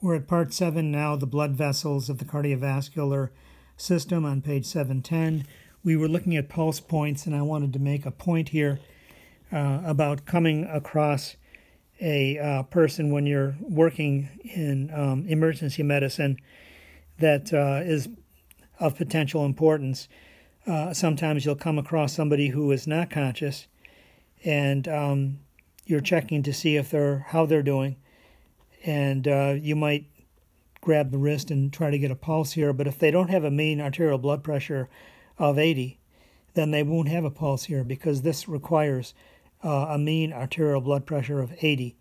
We're at part 7 now, the blood vessels of the cardiovascular system on page 710. We were looking at pulse points, and I wanted to make a point here about coming across a person when you're working in emergency medicine that is of potential importance. Sometimes you'll come across somebody who is not conscious, and you're checking to see if how they're doing. And you might grab the wrist and try to get a pulse here, but if they don't have a mean arterial blood pressure of 80, then they won't have a pulse here because this requires a mean arterial blood pressure of 80.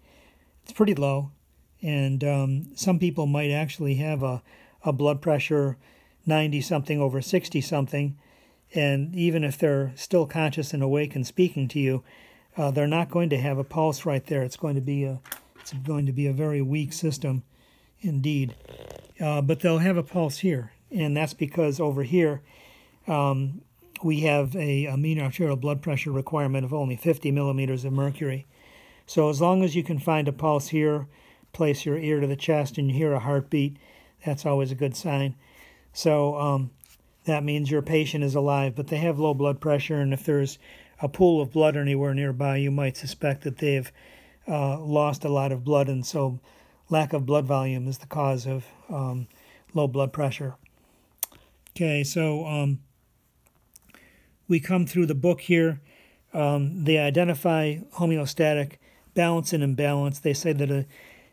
It's pretty low, and some people might actually have a blood pressure 90-something over 60-something, and even if they're still conscious and awake and speaking to you, they're not going to have a pulse right there. It's going to be a very weak system indeed. But they'll have a pulse here, and that's because over here we have a mean arterial blood pressure requirement of only 50 millimeters of mercury. So as long as you can find a pulse here, place your ear to the chest and you hear a heartbeat, that's always a good sign. So that means your patient is alive, but they have low blood pressure, and if there's a pool of blood anywhere nearby, you might suspect that they've lost a lot of blood, and so lack of blood volume is the cause of low blood pressure. Okay, so we come through the book here. They identify homeostatic balance and imbalance. They say that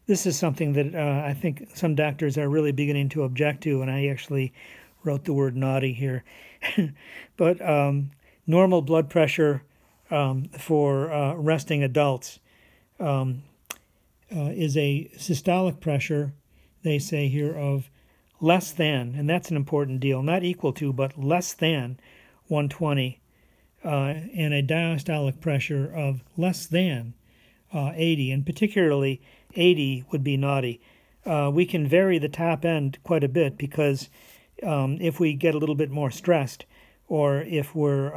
this is something that I think some doctors are really beginning to object to, and I actually wrote the word naughty here. But normal blood pressure for resting adults is a systolic pressure, they say here, of less than, and that's an important deal, not equal to, but less than 120, and a diastolic pressure of less than 80, and particularly 80 would be naughty. We can vary the top end quite a bit because if we get a little bit more stressed, or if we're,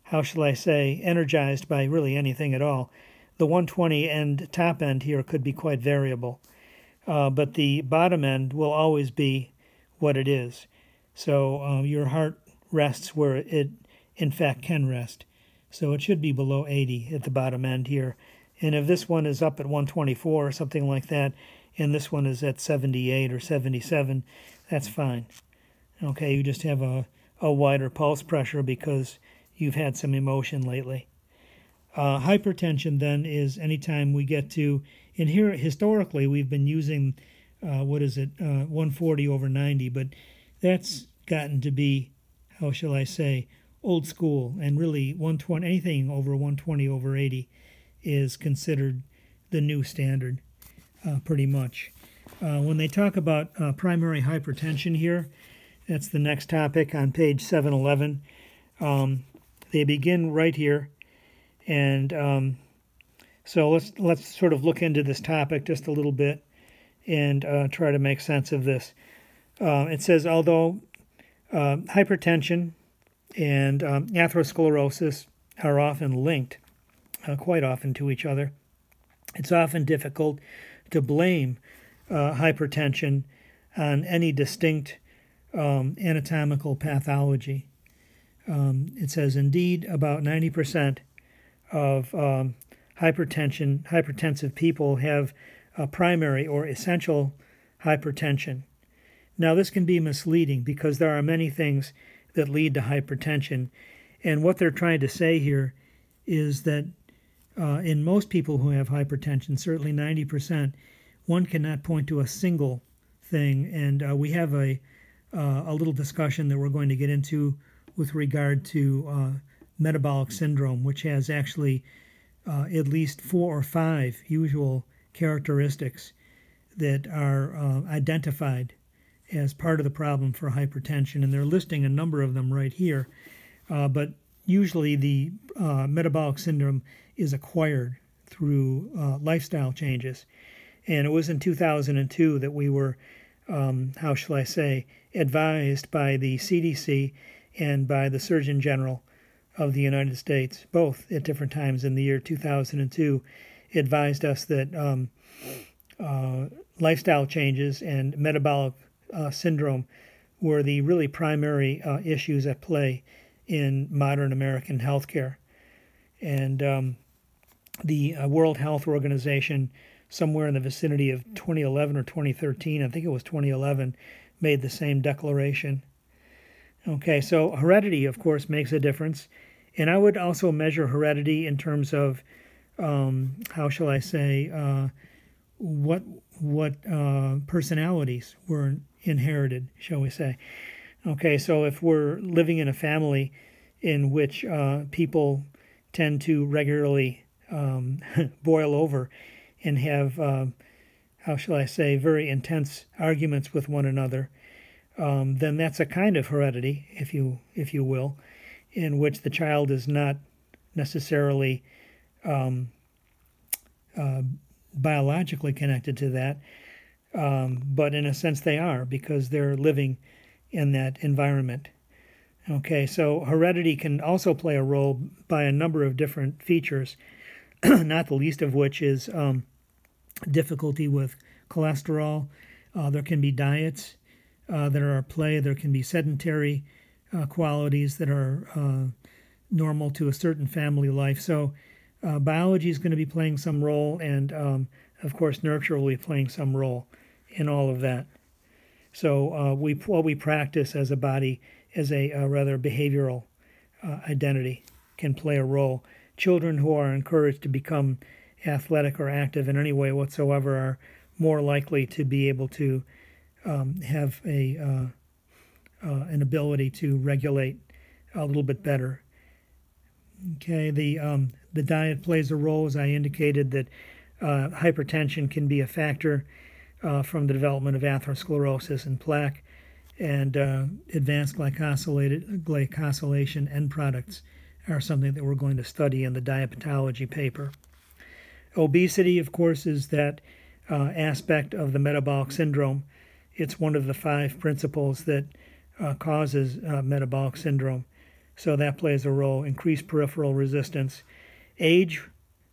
how shall I say, energized by really anything at all, the 120 end, top end here could be quite variable. But the bottom end will always be what it is. So your heart rests where it, in fact, can rest. So it should be below 80 at the bottom end here. And if this one is up at 124 or something like that, and this one is at 78 or 77, that's fine. Okay, you just have a wider pulse pressure because you've had some emotion lately. Hypertension then is anytime we get to, and here historically we've been using, 140 over 90, but that's gotten to be, how shall I say, old school, and really 120, anything over 120 over 80 is considered the new standard, pretty much. When they talk about primary hypertension here, that's the next topic on page 711. They begin right here, and so let's sort of look into this topic just a little bit and try to make sense of this. It says, although hypertension and atherosclerosis are often linked, quite often to each other, it's often difficult to blame hypertension on any distinct anatomical pathology. It says, indeed, about 90% of hypertensive people have primary or essential hypertension. Now, this can be misleading because there are many things that lead to hypertension, and what they're trying to say here is that in most people who have hypertension, certainly 90%, one cannot point to a single thing, and we have a little discussion that we're going to get into with regard to metabolic syndrome, which has actually at least 4 or 5 usual characteristics that are identified as part of the problem for hypertension, and they're listing a number of them right here. But usually the metabolic syndrome is acquired through lifestyle changes. And it was in 2002 that we were, how shall I say, advised by the CDC and by the Surgeon General of the United States, both at different times in the year 2002, advised us that lifestyle changes and metabolic syndrome were the really primary issues at play in modern American healthcare. And the World Health Organization, somewhere in the vicinity of 2011 or 2013, I think it was 2011, made the same declaration. Okay, so heredity, of course, makes a difference. And I would also measure heredity in terms of, how shall I say, what personalities were inherited, shall we say. Okay, so if we're living in a family in which people tend to regularly boil over and have, how shall I say, very intense arguments with one another, then that's a kind of heredity, if you will, in which the child is not necessarily biologically connected to that, but in a sense they are, because they're living in that environment. Okay, so heredity can also play a role by a number of different features, not the least of which is difficulty with cholesterol. There can be diets that are at play. There can be sedentary qualities that are normal to a certain family life. So biology is going to be playing some role, and of course nurture will be playing some role in all of that. So what we practice as a body, as a rather behavioral identity, can play a role. Children who are encouraged to become athletic or active in any way whatsoever are more likely to be able to have an ability to regulate a little bit better. Okay, the diet plays a role, as I indicated, that hypertension can be a factor from the development of atherosclerosis and plaque, and advanced glycosylation end products are something that we're going to study in the diabetology paper. Obesity, of course, is that aspect of the metabolic syndrome. It's one of the 5 principles that causes metabolic syndrome. So that plays a role. Increased peripheral resistance. Age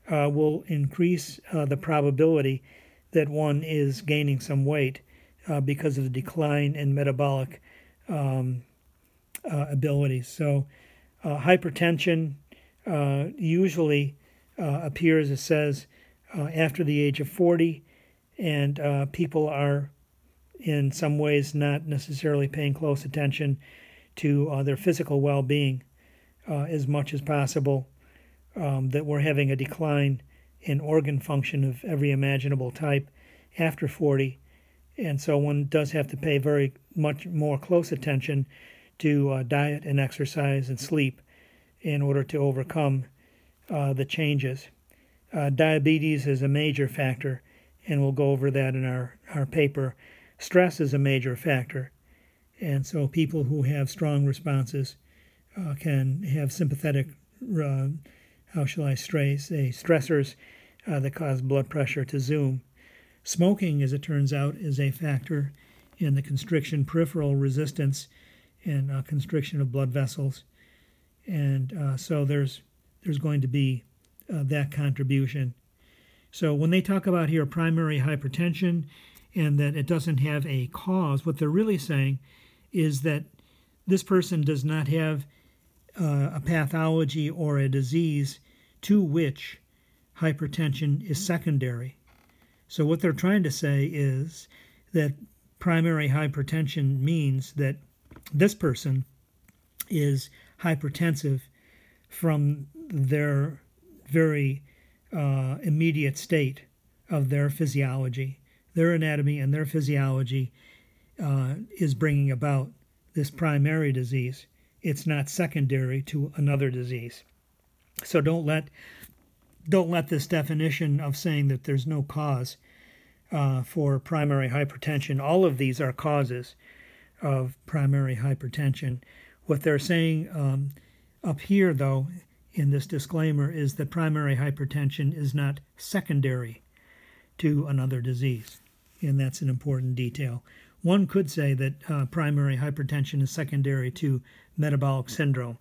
will increase the probability that one is gaining some weight because of the decline in metabolic abilities. So hypertension usually appears, it says, after the age of 40, and people are in some ways not necessarily paying close attention to their physical well-being as much as possible, that we're having a decline in organ function of every imaginable type after 40, and so one does have to pay very much more close attention to diet and exercise and sleep in order to overcome the changes. Diabetes is a major factor, and we'll go over that in our paper. Stress is a major factor, and so people who have strong responses can have sympathetic, how shall I say, stressors that cause blood pressure to zoom. Smoking, as it turns out, is a factor in the constriction, peripheral resistance, and constriction of blood vessels. And so there's going to be that contribution. So when they talk about here primary hypertension and that it doesn't have a cause, what they're really saying is that this person does not have a pathology or a disease to which hypertension is secondary. So what they're trying to say is that primary hypertension means that this person is hypertensive from their very immediate state of their physiology. Their anatomy and their physiology is bringing about this primary disease. It's not secondary to another disease. So don't let this definition of saying that there's no cause for primary hypertension. All of these are causes of primary hypertension. What they're saying up here, though, in this disclaimer, is that primary hypertension is not secondary to another disease, and that's an important detail. One could say that primary hypertension is secondary to metabolic syndrome,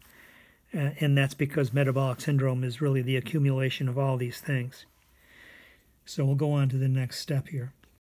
and that's because metabolic syndrome is really the accumulation of all these things. So we'll go on to the next step here.